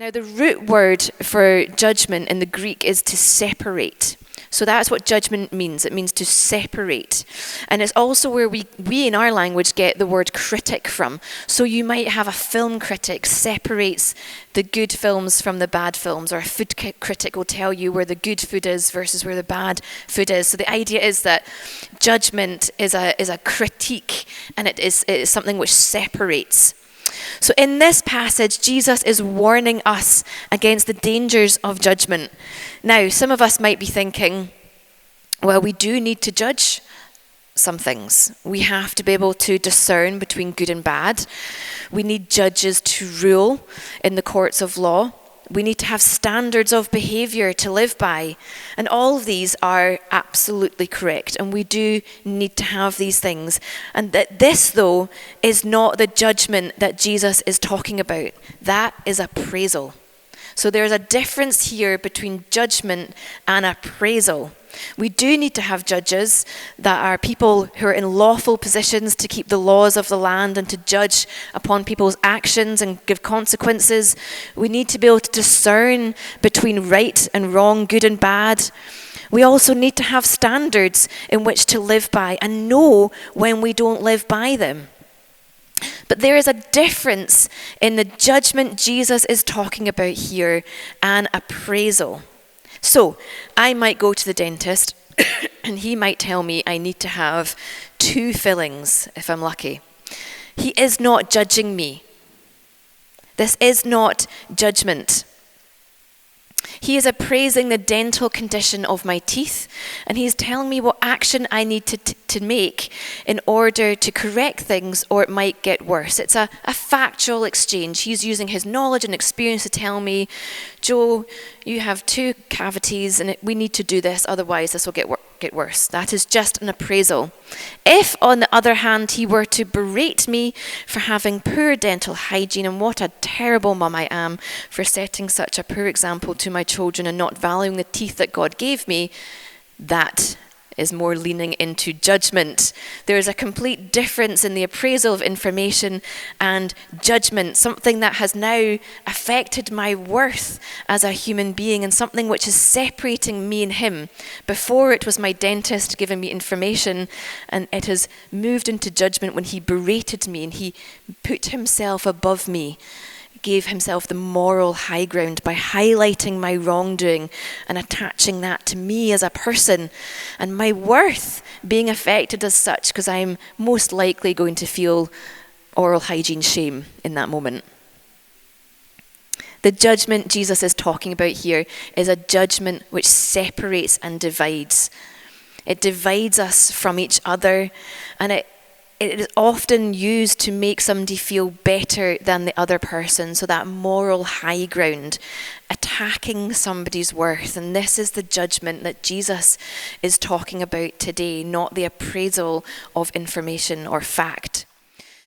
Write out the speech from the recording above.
Now, the root word for judgment in the Greek is to separate. So that's what judgment means. It means to separate. And it's also where we in our language get the word critic from. So you might have a film critic separates the good films from the bad films, or a food critic will tell you where the good food is versus where the bad food is. So the idea is that judgment is a critique, and it is something which separates. So in this passage, Jesus is warning us against the dangers of judgment. Now, some of us might be thinking, well, we do need to judge some things. We have to be able to discern between good and bad. We need judges to rule in the courts of law. We need to have standards of behavior to live by. And all of these are absolutely correct. And we do need to have these things. And that this, though, is not the judgment that Jesus is talking about. That is appraisal. So there's a difference here between judgment and appraisal. We do need to have judges that are people who are in lawful positions to keep the laws of the land and to judge upon people's actions and give consequences. We need to be able to discern between right and wrong, good and bad. We also need to have standards in which to live by and know when we don't live by them. But there is a difference in the judgment Jesus is talking about here and appraisal. So I might go to the dentist and he might tell me I need to have 2 fillings if I'm lucky. He is not judging me. This is not judgment. He is appraising the dental condition of my teeth, and he's telling me what action I need to make in order to correct things, or it might get worse. It's a factual exchange. He's using his knowledge and experience to tell me, Joe, you have 2 cavities and we need to do this, otherwise this will get worse. That is just an appraisal. If, on the other hand, he were to berate me for having poor dental hygiene and what a terrible mum I am for setting such a poor example to my children and not valuing the teeth that God gave me, that is more leaning into judgment. There is a complete difference in the appraisal of information and judgment, something that has now affected my worth as a human being and something which is separating me and him. Before, it was my dentist giving me information, and it has moved into judgment when he berated me and he put himself above me, gave himself the moral high ground by highlighting my wrongdoing and attaching that to me as a person and my worth being affected as such, because I'm most likely going to feel oral hygiene shame in that moment. The judgment Jesus is talking about here is a judgment which separates and divides. It divides us from each other, and it is often used to make somebody feel better than the other person. So that moral high ground, attacking somebody's worth. And this is the judgment that Jesus is talking about today, not the appraisal of information or fact.